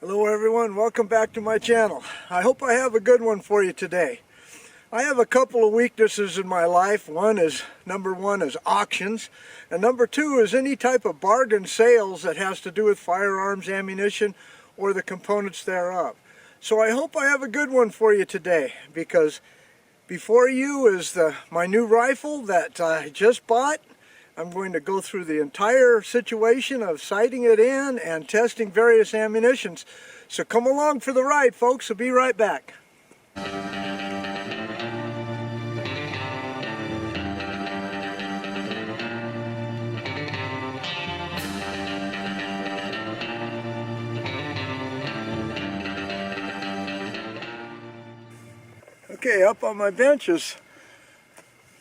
Hello everyone, welcome back to my channel. I hope I have a good one for you today. I have a couple of weaknesses in my life. Number one is auctions, and number two is any type of bargain sales that has to do with firearms, ammunition, or the components thereof. So I hope I have a good one for you today, because before you is my new rifle that I just bought. I'm going to go through the entire situation of sighting it in and testing various ammunitions. So come along for the ride, folks. I'll be right back. Okay, up on my benches.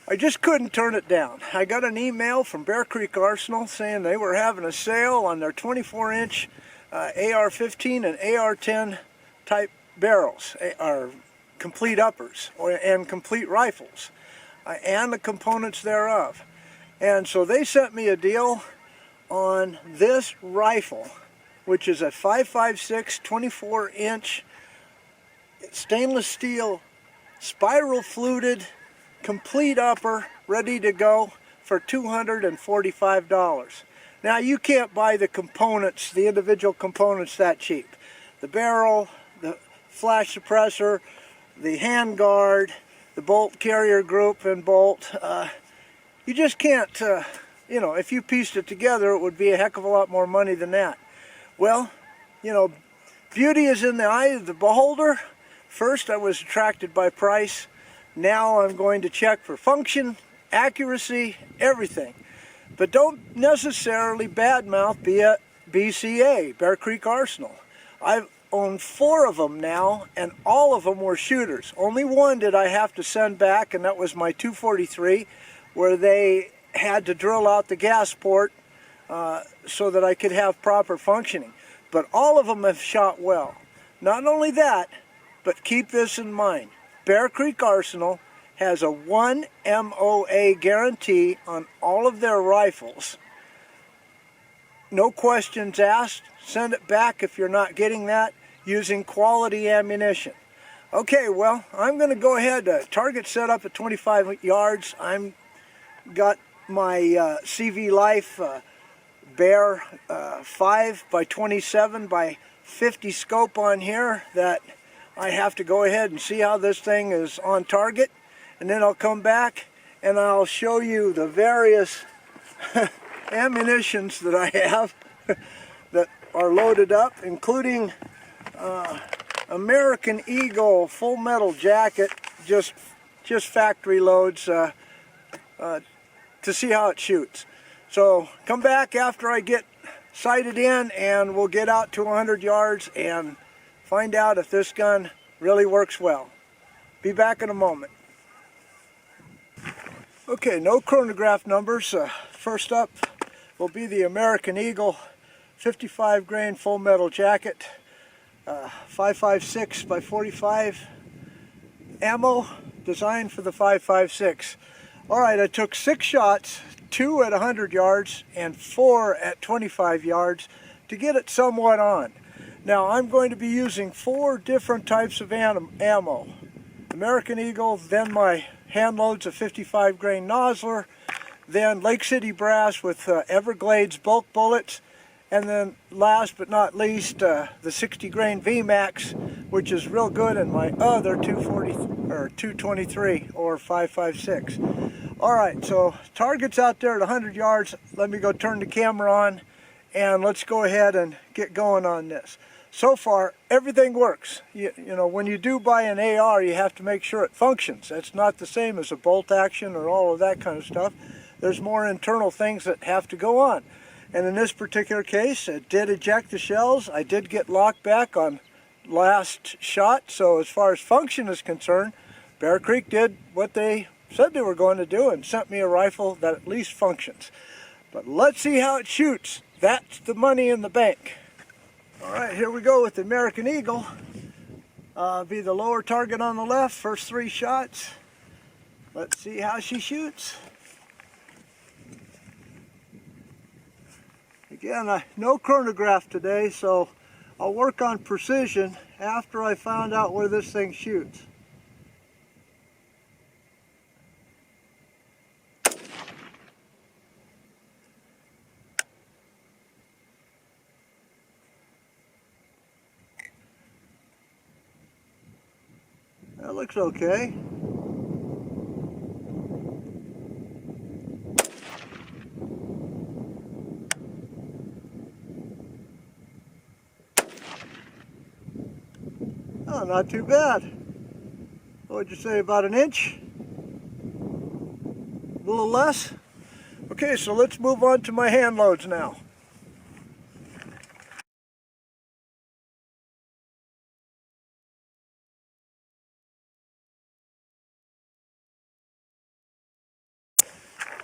I just couldn't turn it down. I got an email from Bear Creek Arsenal saying they were having a sale on their 24-inch AR-15 and AR-10 type barrels, or complete uppers, and complete rifles, and the components thereof. And so they sent me a deal on this rifle, which is a 5.56 24-inch stainless steel spiral fluted complete upper, ready to go for $245. Now you can't buy the components, the individual components, that cheap. The barrel, the flash suppressor, the handguard, the bolt carrier group and bolt. You just can't, if you pieced it together, it would be a heck of a lot more money than that. Well, beauty is in the eye of the beholder. First I was attracted by price. Now I'm going to check for function, accuracy, everything. But don't necessarily badmouth BCA, Bear Creek Arsenal. I've owned 4 of them now, and all of them were shooters. Only one did I have to send back, and that was my 243, where they had to drill out the gas port so that I could have proper functioning. But all of them have shot well. Not only that, but keep this in mind. Bear Creek Arsenal has a 1 MOA guarantee on all of their rifles. No questions asked. Send it back if you're not getting that, using quality ammunition. Okay, well, I'm going to go ahead. Target set up at 25 yards. I'm got my CV Life Bear 5x27x50 scope on here that I have to go ahead and see how this thing is on target, and then I'll come back and I'll show you the various ammunitions that I have that are loaded up, including American Eagle full metal jacket, just factory loads to see how it shoots. So come back after I get sighted in, and we'll get out to 100 yards and find out if this gun really works well. Be back in a moment. Okay, no chronograph numbers. First up will be the American Eagle 55 grain full metal jacket, 5.56x45 ammo, designed for the 5.56. Alright, I took 6 shots, 2 at 100 yards and 4 at 25 yards to get it somewhat on. Now I'm going to be using 4 different types of ammo. American Eagle, then my hand loads of 55 grain Nosler, then Lake City Brass with Everglades bulk bullets, and then last but not least the 60 grain VMAX, which is real good in my other 223 or 5.56. Alright, so target's out there at 100 yards. Let me go turn the camera on and let's go ahead and get going on this. So far, everything works. You know, when you do buy an AR, you have to make sure it functions. That's not the same as a bolt action or all of that kind of stuff. There's more internal things that have to go on. And in this particular case, it did eject the shells. I did get locked back on last shot. So as far as function is concerned, Bear Creek did what they said they were going to do and sent me a rifle that at least functions. But let's see how it shoots. That's the money in the bank. Alright, here we go with the American Eagle. Be the lower target on the left, first 3 shots. Let's see how she shoots. Again, no chronograph today, so I'll work on precision after I found out where this thing shoots. That looks okay. Oh, not too bad. What would you say, about an inch? A little less? Okay, so let's move on to my hand loads now.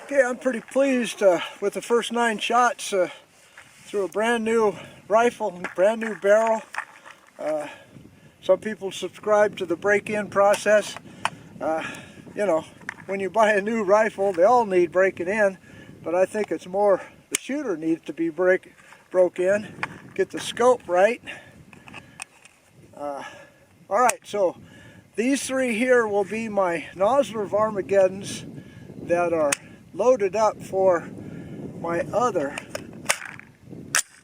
Okay, I'm pretty pleased with the first 9 shots through a brand new rifle, brand new barrel. Some people subscribe to the break-in process. You know, when you buy a new rifle, they all need breaking in, but I think it's more the shooter needs to be broke in, get the scope right. Alright, so these 3 here will be my Nosler Varmageddons that are loaded up for my other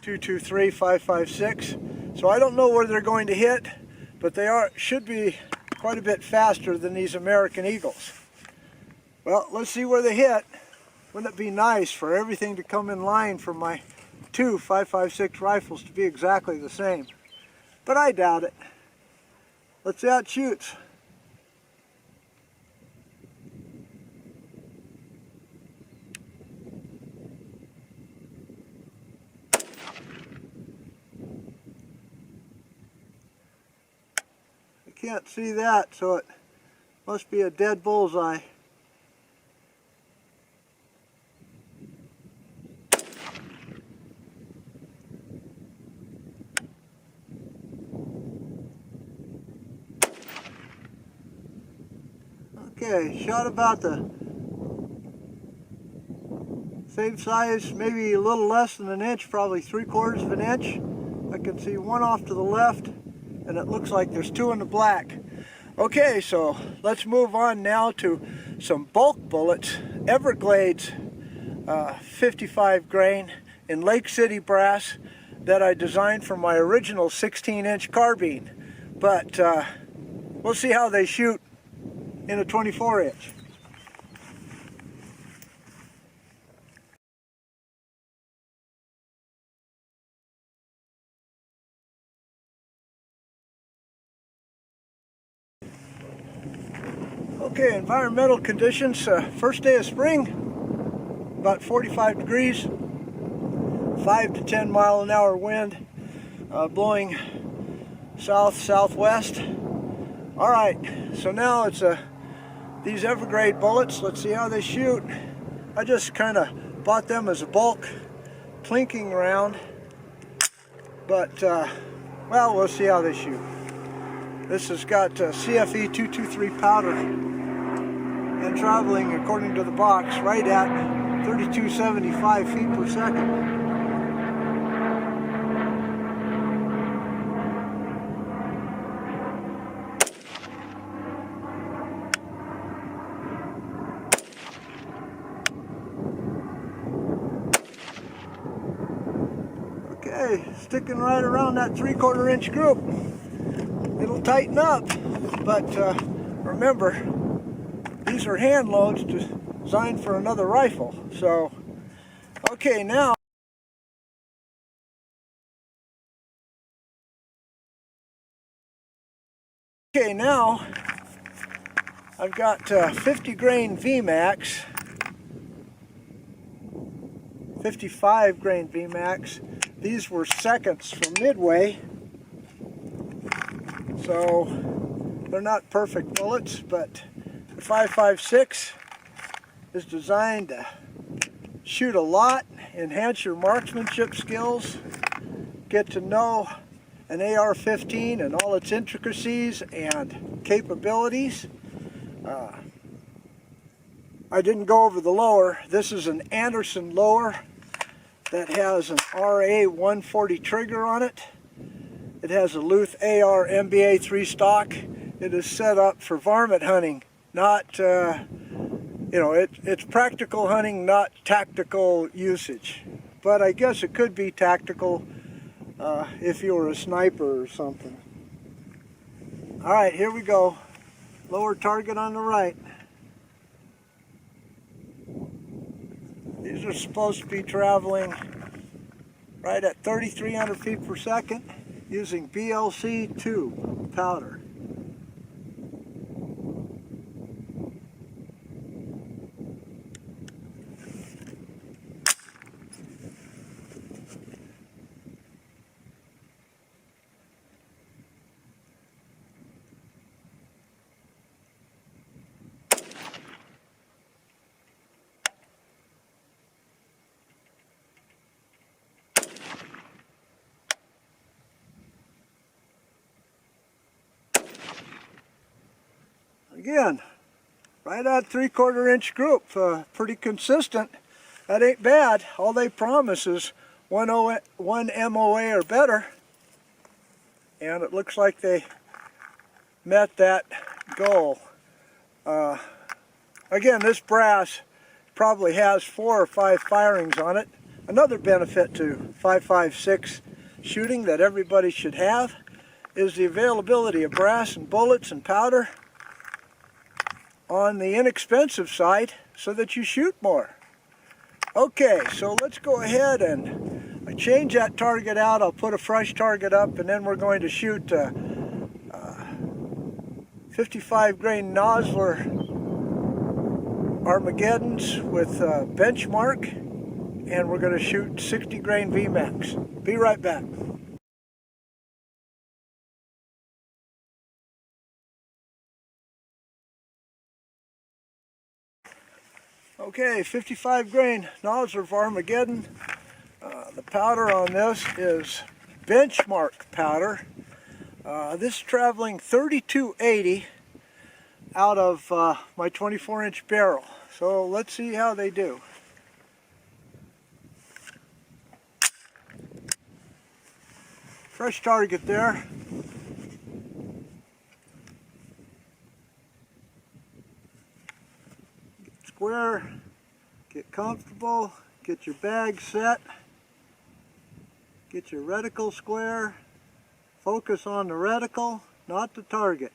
223 556. So I don't know where they're going to hit, but they should be quite a bit faster than these American Eagles. Well, let's see where they hit. Wouldn't it be nice for everything to come in line for my 2 556 rifles to be exactly the same? But I doubt it. Let's see how it shoots. Can't see that, so it must be a dead bullseye. Okay, shot about the same size, maybe a little less than an inch, probably 3/4 of an inch. I can see one off to the left, and it looks like there's 2 in the black. Okay, so let's move on now to some bulk bullets. Everglades 55 grain in Lake City brass that I designed for my original 16-inch carbine. But we'll see how they shoot in a 24-inch. Okay, environmental conditions, first day of spring, about 45 degrees, 5 to 10 mile an hour wind, blowing south-southwest. Alright, so now it's these Evergrade bullets. Let's see how they shoot. I just kind of bought them as a bulk plinking round, but well, we'll see how they shoot. This has got CFE 223 powder and traveling, according to the box, right at 3275 feet per second. Okay, sticking right around that 3/4 inch group. It'll tighten up, but remember, these are hand loads designed for another rifle. So, okay, now I've got 50 grain VMAX, 55 grain VMAX. These were seconds from Midway, so they're not perfect bullets, but the 556 is designed to shoot a lot, enhance your marksmanship skills, get to know an AR-15 and all its intricacies and capabilities. I didn't go over the lower. This is an Anderson lower that has an RA 140 trigger on it. It has a Luth AR MBA 3 stock. It is set up for varmint hunting, not, it's practical hunting, not tactical usage. But I guess it could be tactical if you were a sniper or something. All right, here we go. Lower target on the right. These are supposed to be traveling right at 3,300 feet per second using BLC-2 powder. Again, right at 3/4 inch group, pretty consistent. That ain't bad. All they promise is one MOA or better, and it looks like they met that goal. Again, this brass probably has 4 or 5 firings on it. Another benefit to 5.56 shooting that everybody should have is the availability of brass and bullets and powder on the inexpensive side so that you shoot more. Okay, so let's go ahead and change that target out. I'll put a fresh target up, and then we're going to shoot 55 grain Nosler Armageddons with benchmark, and we're going to shoot 60 grain VMAX. Be right back. Okay, 55 grain Nosler Armageddon. The powder on this is benchmark powder. This is traveling 3280 out of my 24-inch barrel. So let's see how they do. Fresh target there. Get square, get comfortable, get your bag set, get your reticle square, focus on the reticle, not the target.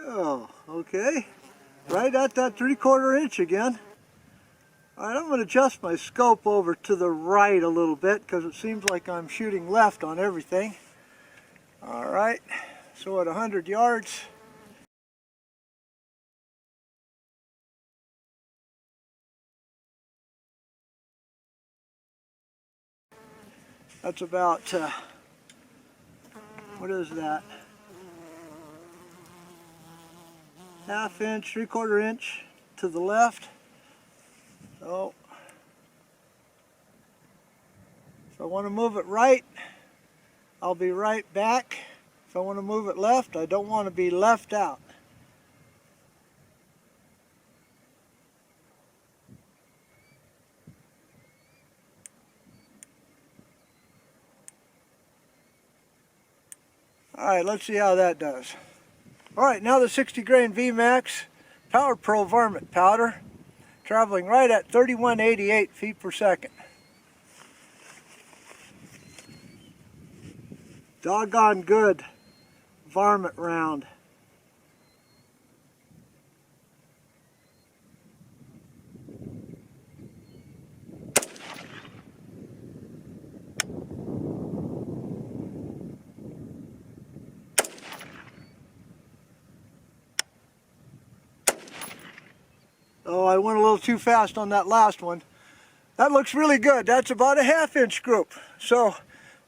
Oh, okay. Right at that 3/4 inch again. All right, I'm going to adjust my scope over to the right a little bit because it seems like I'm shooting left on everything. All right, so at 100 yards. That's about, what is that? ½ inch, 3/4 inch to the left. So if I want to move it right, I'll be right back. If I want to move it left, I don't want to be left out. All right, let's see how that does. All right, now the 60 grain VMAX Power Pro varmint powder, traveling right at 3188 feet per second. Doggone good varmint round. Oh, I went a little too fast on that last one. That looks really good. That's about a ½ inch group. So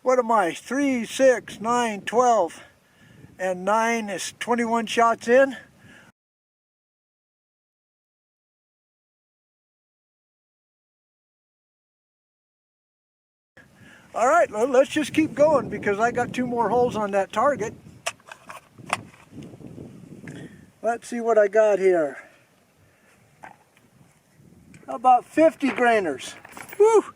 what am I? 3, 6, 9, 12, and 9 is 21 shots in. All right, let's just keep going because I got 2 more holes on that target. Let's see what I got here. How about 50 grainers? Whew!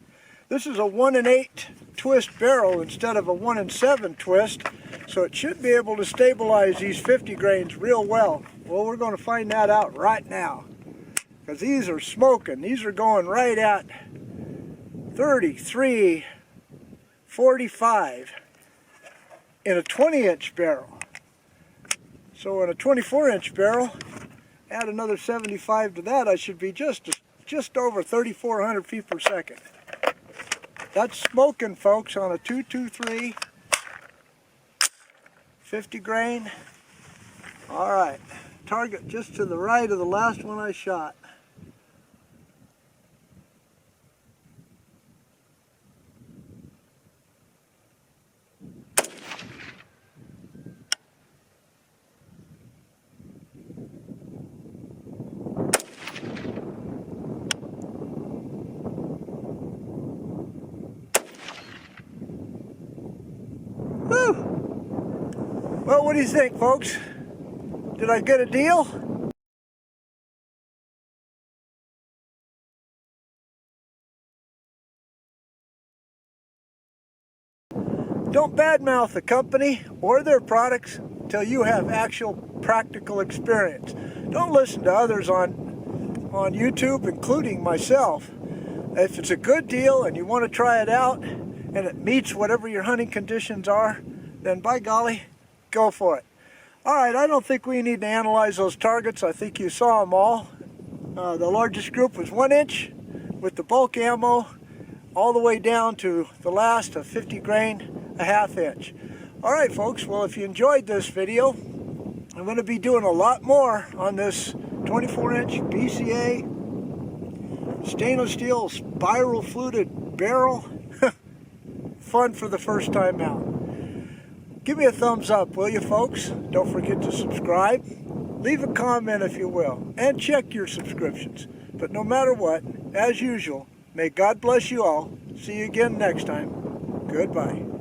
This is a 1 8 twist barrel instead of a 1 7 twist, so it should be able to stabilize these 50 grains real well. Well, we're going to find that out right now, because these are smoking. These are going right at 33, 45 in a 20-inch barrel. So in a 24-inch barrel, add another 75 to that, I should be just over 3,400 feet per second. That's smoking, folks, on a 223, 50 grain. All right, target just to the right of the last one I shot. Whew. Well, what do you think, folks? Did I get a deal? Don't badmouth the company or their products until you have actual practical experience. Don't listen to others on YouTube, including myself. If it's a good deal and you want to try it out and it meets whatever your hunting conditions are, then by golly, go for it. All right, I don't think we need to analyze those targets. I think you saw them all. The largest group was 1 inch with the bulk ammo, all the way down to the last of 50 grain, a 1/2 inch. All right, folks, well, if you enjoyed this video, I'm going to be doing a lot more on this 24-inch BCA stainless steel spiral fluted barrel. Fun for the first time out. Give me a thumbs up, will you, folks? Don't forget to subscribe. Leave a comment if you will, and check your subscriptions. But no matter what, as usual, may God bless you all. See you again next time. Goodbye.